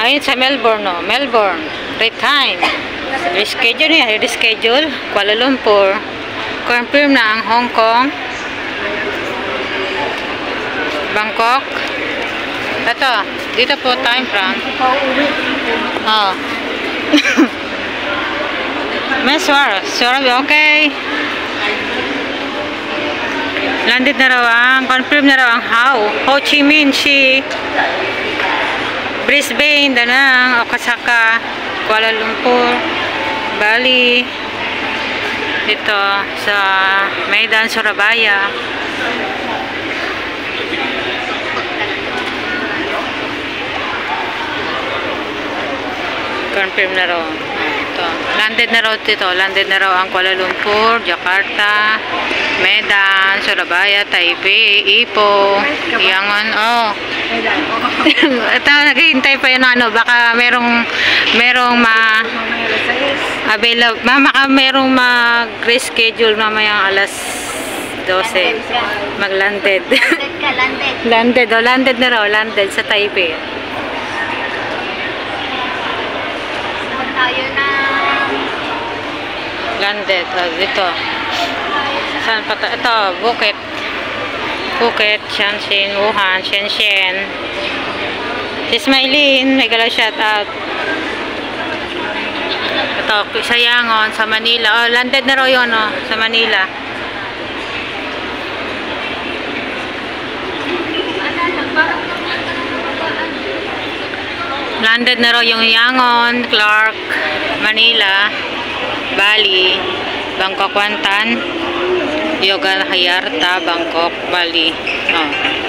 Ayun sa Melbourne, no? Melbourne. Time. Reschedule niya. Reschedule. Kuala Lumpur. Confirm na ang Hong Kong. Bangkok. Ito. Dito po time from. Oh. May Swarabi, okay. Landed na raw ang, confirm na raw ang Ho Chi Minh City, Brisbane, Danang, Okasaka, Kuala Lumpur, Bali, dito sa Medan, Surabaya. Confirm na raw. Ito. Landed na raw dito. Landed na raw ang Kuala Lumpur, Jakarta, Medan, Surabaya, Taipei, Ipoh, Yangon. Oh. Ito, naghihintay pa yun ano. Baka merong available. Baka merong mag-reschedule mamayang alas 12. Mag-landed. Landed. Oh, landed na raw. Landed sa Taipei. Landed. Dito. Saan pa ito? Ito, Phuket, Shanxi, Wuhan, Shenzhen. Si Smiley, may galaw shout out. Ito, sa Yangon, sa Manila. Oh, landed na raw yun, oh, sa Manila. Landed na raw yung Yangon, Clark, Manila, Bali, Bangkok, Kuantan, Yoga, Hayarta, Bangkok, Bali. Oh.